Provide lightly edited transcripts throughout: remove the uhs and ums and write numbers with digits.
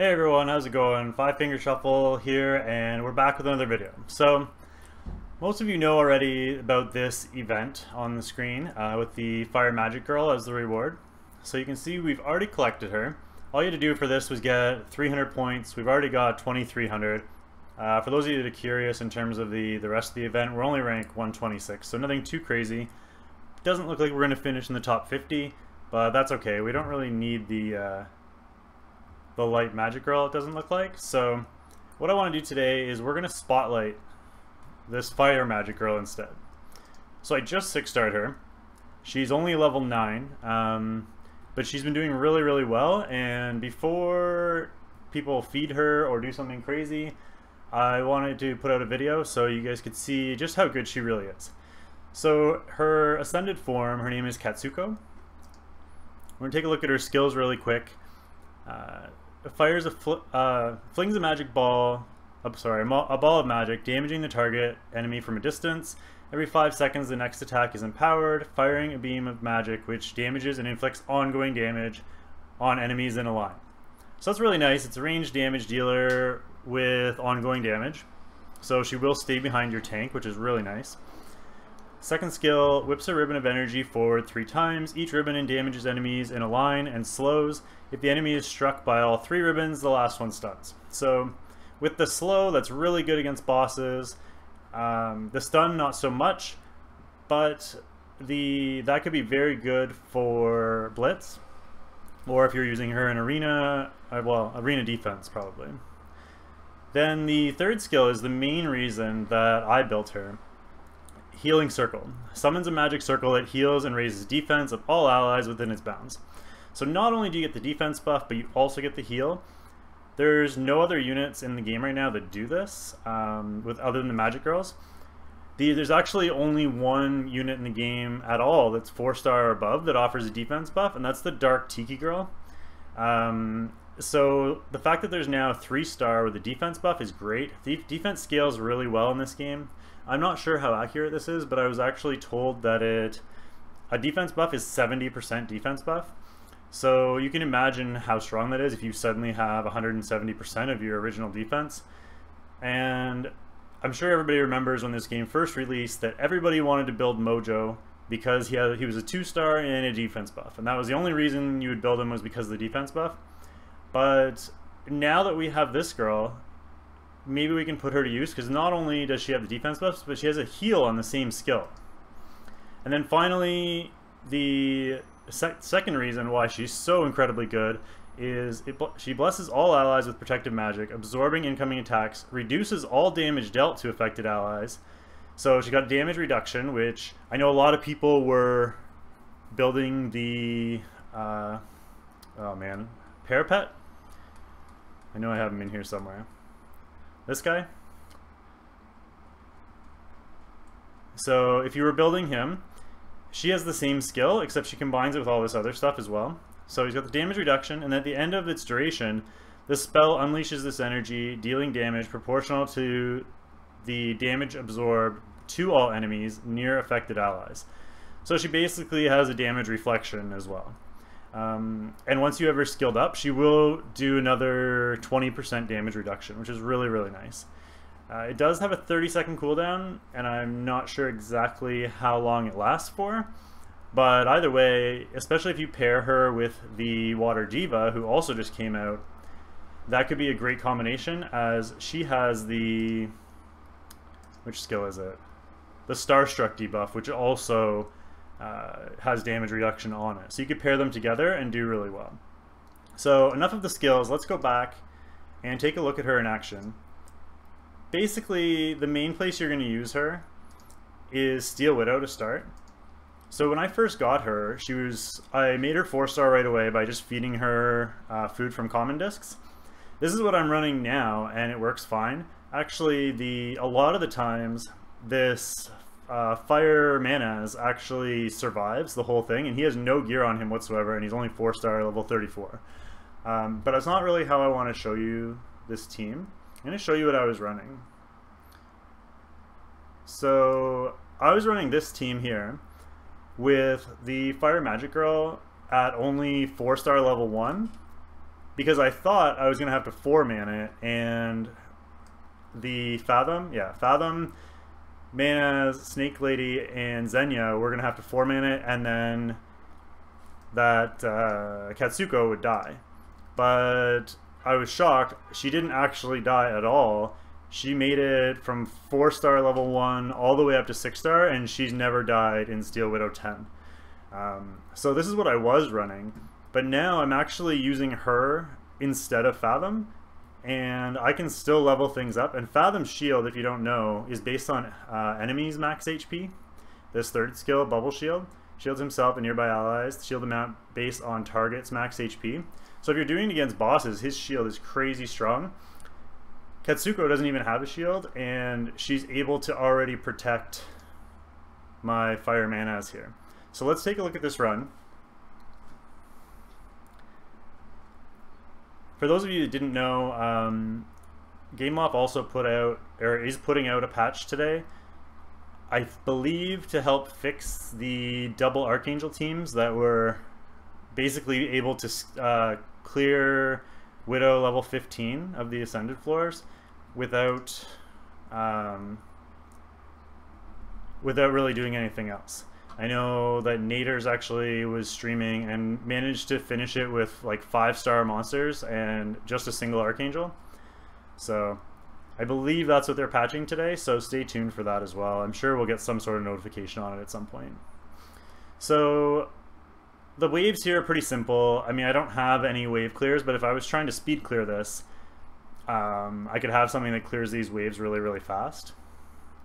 Hey everyone, how's it going? Five Finger Shuffle here, and we're back with another video. So, most of you know already about this event on the screen with the Fire Magic Girl as the reward. So you can see we've already collected her. All you had to do for this was get 300 points. We've already got 2,300. For those of you that are curious in terms of the rest of the event, we're only rank 126, so nothing too crazy. Doesn't look like we're going to finish in the top 50, but that's okay. We don't really need the light magic girl, it doesn't look like. So what I want to do today is we're going to spotlight this fire magic girl instead. So I just 6-starred her. She's only level 9, but she's been doing really well, and before people feed her or do something crazy, I wanted to put out a video so you guys could see just how good she really is. So her ascended form, her name is Katsuko. We're going to take a look at her skills really quick. Fires flings a magic ball, a ball of magic, damaging the target enemy from a distance. Every 5 seconds, the next attack is empowered, firing a beam of magic which damages and inflicts ongoing damage on enemies in a line. So that's really nice. It's a ranged damage dealer with ongoing damage. So she will stay behind your tank, which is really nice. Second skill, whips a ribbon of energy forward 3 times. Each ribbon damages enemies in a line and slows. If the enemy is struck by all 3 ribbons, the last one stuns. So with the slow, that's really good against bosses. The stun, not so much, but that could be very good for Blitz, or if you're using her in arena, arena defense probably. Then the third skill is the main reason that I built her. Healing Circle. Summons a magic circle that heals and raises defense of all allies within its bounds. So not only do you get the defense buff, but you also get the heal. There's no other units in the game right now that do this, other than the magic girls. There's actually only one unit in the game at all that's 4-star or above that offers a defense buff, and that's the Dark Tiki Girl. So the fact that there's now 3-star with a defense buff is great. The defense scales really well in this game. I'm not sure how accurate this is, but I was actually told that a defense buff is 70% defense buff. So you can imagine how strong that is if you suddenly have 170% of your original defense. And I'm sure everybody remembers when this game first released that everybody wanted to build Mojo because he was a 2-star and a defense buff. And that was the only reason you would build him, was because of the defense buff. But now that we have this girl, maybe we can put her to use, because not only does she have the defense buffs, but she has a heal on the same skill. And then finally, the second reason why she's so incredibly good is she blesses all allies with protective magic, absorbing incoming attacks, reduces all damage dealt to affected allies. So she got damage reduction, which I know a lot of people were building the parapet. I know I have him in here somewhere. This guy. So if you were building him, she has the same skill, except she combines it with all this other stuff as well. So he's got the damage reduction, and at the end of its duration, the spell unleashes this energy, dealing damage proportional to the damage absorbed to all enemies near affected allies. So she basically has a damage reflection as well. And once you have her skilled up, she will do another 20% damage reduction, which is really nice. It does have a 30-second cooldown, and I'm not sure exactly how long it lasts for, but either way, especially if you pair her with the Water Diva, who also just came out, that could be a great combination, as she has the... which skill is it? The Starstruck debuff, which also has damage reduction on it. So you could pair them together and do really well. So enough of the skills, let's go back and take a look at her in action. Basically, the main place you're going to use her is Steel Widow to start. So when I first got her, I made her 4-star right away by just feeding her food from common discs. This is what I'm running now, and it works fine. Actually, a lot of the times, this Fire Manaz actually survives the whole thing, and he has no gear on him whatsoever, and he's only 4-star level 34. But that's not really how I want to show you this team. I'm going to show you what I was running. So I was running this team here with the Fire Magic Girl at only 4-star level 1, because I thought I was going to have to 4-mana it, and the Fathom, Fathom, Mana's, Snake Lady, and Xenia were going to have to 4-mana it, and then that Katsuko would die. But I was shocked. She didn't actually die at all. She made it from 4-star level 1 all the way up to 6-star, and she's never died in Steel Widow 10. So this is what I was running, but now I'm actually using her instead of Fathom, and I can still level things up. And Fathom's shield, if you don't know, is based on enemies' max HP. This third skill, Bubble Shield, shields himself and nearby allies. Shield amount based on target's max HP. So if you're doing it against bosses, his shield is crazy strong. Katsuko doesn't even have a shield, and she's able to already protect my fire manas here. So let's take a look at this run. For those of you that didn't know, GameLoft also put out, or is putting out, a patch today, I believe to help fix the double Archangel teams that were basically able to clear Widow level 15 of the Ascended floors without really doing anything else. I know that Naders actually was streaming and managed to finish it with like 5-star monsters and just a single Archangel. So I believe that's what they're patching today, so stay tuned for that as well. I'm sure we'll get some sort of notification on it at some point. So the waves here are pretty simple. I mean, I don't have any wave clears, but if I was trying to speed clear this, I could have something that clears these waves really, really fast.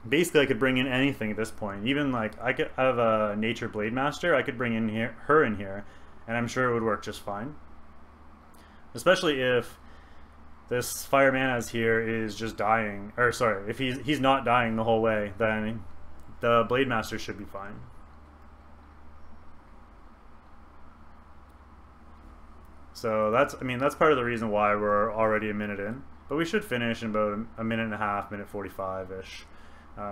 Basically, I could bring in anything at this point. Even like I could have a Nature Blade Master. I could bring in her in here, and I'm sure it would work just fine. Especially if this Fire Manas here is just dying, or sorry, if he's not dying the whole way, then the Blade Master should be fine. So that's, I mean, that's part of the reason why we're already a minute in. But we should finish in about a minute and a half, minute 45-ish.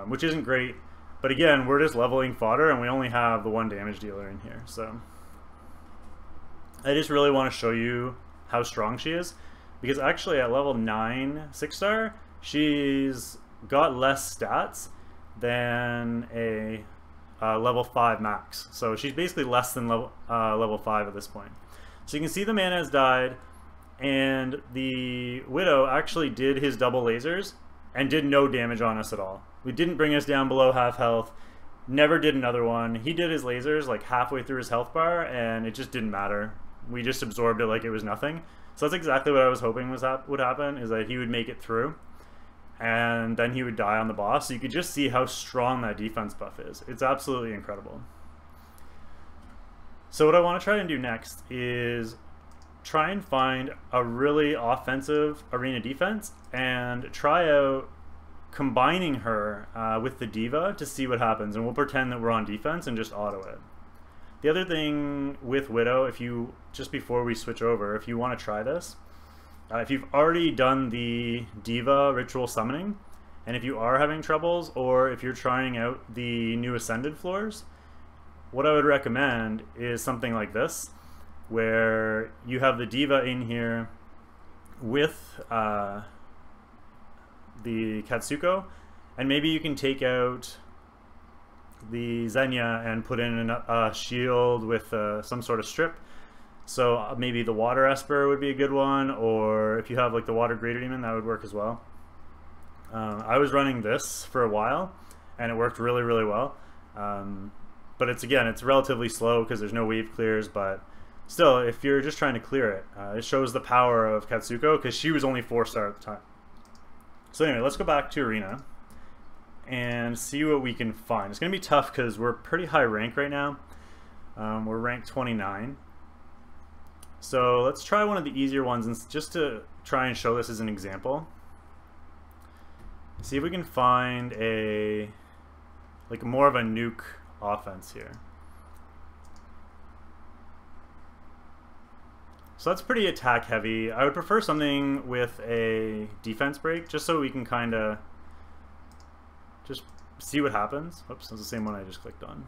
Which isn't great, but again, we're just leveling fodder, and we only have the 1 damage dealer in here. So I just really want to show you how strong she is, because actually at level 9 6-star, she's got less stats than a level 5 max. So she's basically less than level 5 at this point. So you can see the mana has died, and the Widow actually did his double lasers and did no damage on us at all. We didn't bring us down below half health, never did another one. He did his lasers like halfway through his health bar, and it just didn't matter. We just absorbed it like it was nothing. So that's exactly what I was hoping would happen, is that he would make it through, and then he would die on the boss. So you could just see how strong that defense buff is. It's absolutely incredible. So what I want to try and do next is try and find a really offensive arena defense and try out combining her with the Diva to see what happens, and we'll pretend that we're on defense and just auto it. The other thing with Widow, if you, just before we switch over, if you want to try this, if you've already done the Diva ritual summoning, and if you are having troubles, or if you're trying out the new Ascended floors, what I would recommend is something like this, where you have the Diva in here with the Katsuko, and maybe you can take out the Xenia and put in a shield with some sort of strip. So maybe the Water Esper would be a good one, or if you have like the Water Greater Demon, that would work as well. I was running this for a while, and it worked really, really well. But it's relatively slow because there's no wave clears, but still, if you're just trying to clear it, it shows the power of Katsuko, because she was only 4-star at the time. So anyway, let's go back to Arena and see what we can find. It's going to be tough because we're pretty high rank right now. We're ranked 29. So let's try one of the easier ones, and just to try and show this as an example. See if we can find a more of a nuke offense here. So that's pretty attack heavy. I would prefer something with a defense break, just so we can kind of just see what happens. Oops, that's the same one I just clicked on.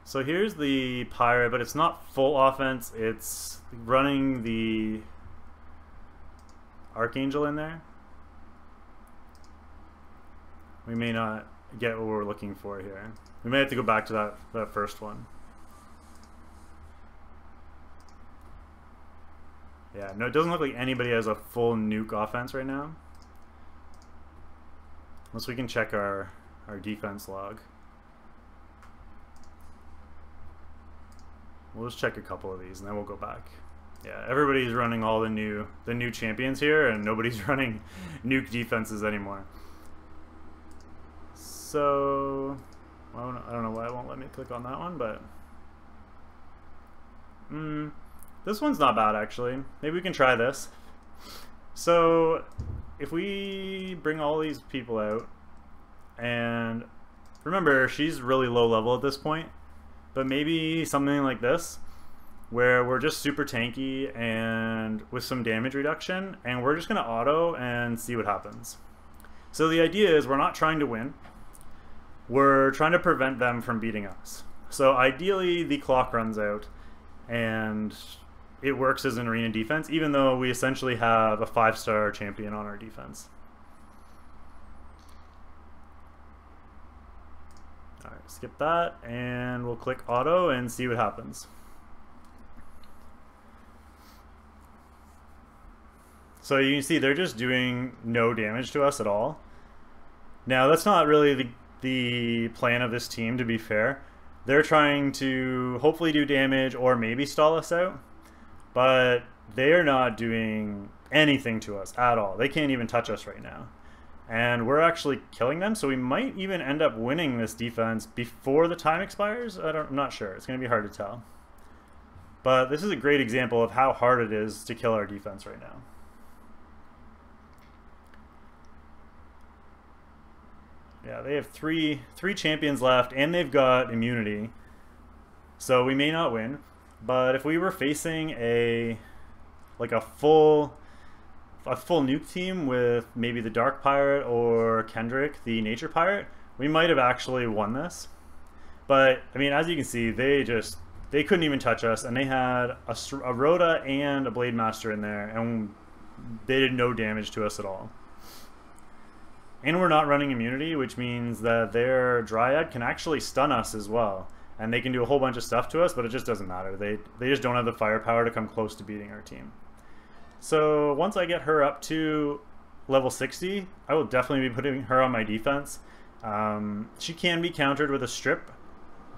So here's the pirate, but it's not full offense. It's running the archangel in there. We may not get what we're looking for here. We may have to go back to that first one. Yeah, no, it doesn't look like anybody has a full nuke offense right now. Unless we can check our defense log. We'll just check a couple of these and then we'll go back. Yeah, everybody's running all the new champions here, and nobody's running nuke defenses anymore. So I don't know why it won't let me click on that one, but this one's not bad actually. Maybe we can try this. So if we bring all these people out, and remember she's really low level at this point, but maybe something like this where we're just super tanky and with some damage reduction, and we're just going to auto and see what happens. So the idea is we're not trying to win, we're trying to prevent them from beating us. So ideally the clock runs out and it works as an arena defense, even though we essentially have a 5-star champion on our defense. Alright, skip that, and we'll click auto and see what happens. So you can see they're just doing no damage to us at all. Now that's not really the plan of this team, to be fair. They're trying to hopefully do damage or maybe stall us out, but they're not doing anything to us at all. They can't even touch us right now. And we're actually killing them, so we might even end up winning this defense before the time expires. I'm not sure. It's going to be hard to tell. But this is a great example of how hard it is to kill our defense right now. Yeah, they have three champions left, and they've got immunity. So we may not win. But if we were facing a full nuke team with maybe the Dark Pirate or Kendrick, the Nature Pirate, we might have actually won this. But I mean, as you can see, they couldn't even touch us, and they had a Rhoda and a Blade Master in there, and they did no damage to us at all. And we're not running immunity, which means that their Dryad can actually stun us as well. And they can do a whole bunch of stuff to us, but it just doesn't matter. They just don't have the firepower to come close to beating our team. So once I get her up to level 60, I will definitely be putting her on my defense. She can be countered with a strip,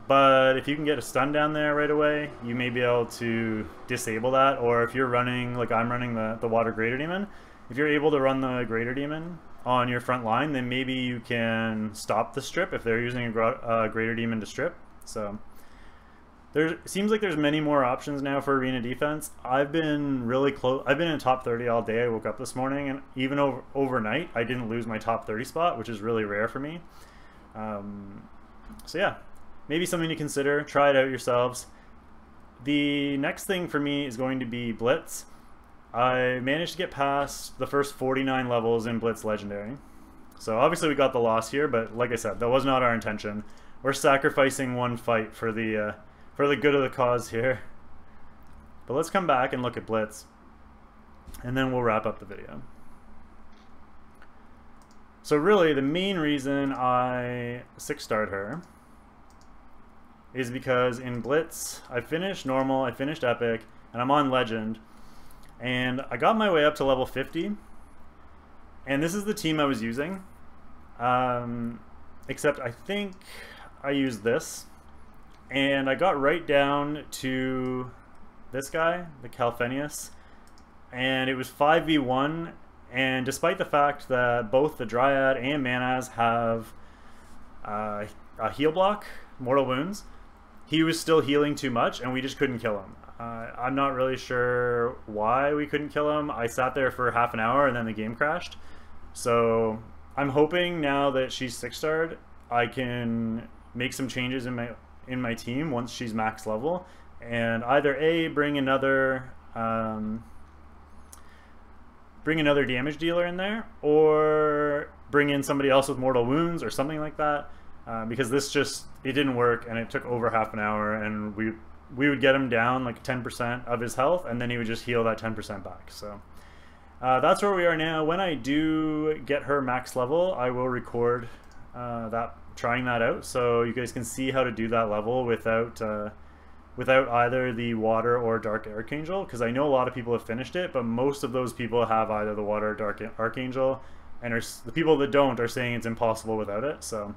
but if you can get a stun down there right away, you may be able to disable that. Or if you're running, like I'm running the Water Greater Demon, if you're able to run the Greater Demon on your front line, then maybe you can stop the strip if they're using a Greater Demon to strip. So it seems like there's many more options now for arena defense. I've been really close. I've been in top 30 all day. I woke up this morning, and even overnight, I didn't lose my top 30 spot, which is really rare for me. So yeah, maybe something to consider. Try it out yourselves. The next thing for me is going to be Blitz. I managed to get past the first 49 levels in Blitz Legendary. So obviously we got the loss here, but like I said, that was not our intention. We're sacrificing one fight for the good of the cause here. But let's come back and look at Blitz, and then we'll wrap up the video. So really, the main reason I 6-starred her is because in Blitz, I finished normal, I finished epic, and I'm on legend. And I got my way up to level 50, and this is the team I was using, except I think I used this, and I got right down to this guy, the Calphenius, and it was 5v1, and despite the fact that both the Dryad and Manaz have a heal block, mortal wounds, he was still healing too much, and we just couldn't kill him. I'm not really sure why we couldn't kill him. I sat there for half an hour and then the game crashed. So I'm hoping now that she's 6-starred, I can make some changes in my team once she's max level, and either bring another damage dealer in there, or bring in somebody else with mortal wounds or something like that. because this just, it didn't work, and it took over half an hour, and we would get him down like 10% of his health, and then he would just heal that 10% back. So that's where we are now. When I do get her max level, I will record trying that out, so you guys can see how to do that level without either the water or dark archangel, because I know a lot of people have finished it, but most of those people have either the water or dark archangel, and the people that don't are saying it's impossible without it. So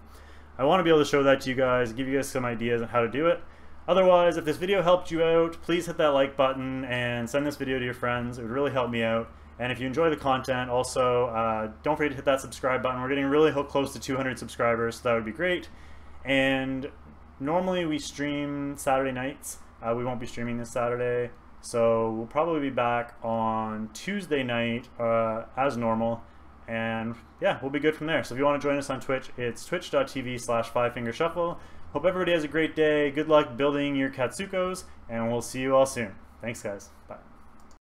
I want to be able to show that to you guys, give you guys some ideas on how to do it. Otherwise, if this video helped you out, please hit that like button and send this video to your friends. It would really help me out. And if you enjoy the content, also don't forget to hit that subscribe button. We're getting really close to 200 subscribers, so that would be great. And normally we stream Saturday nights. We won't be streaming this Saturday, so we'll probably be back on Tuesday night as normal. And yeah, we'll be good from there. So if you want to join us on Twitch, it's twitch.tv/5fingershuffle. Hope everybody has a great day. Good luck building your Katsukos, and we'll see you all soon. Thanks, guys. Bye.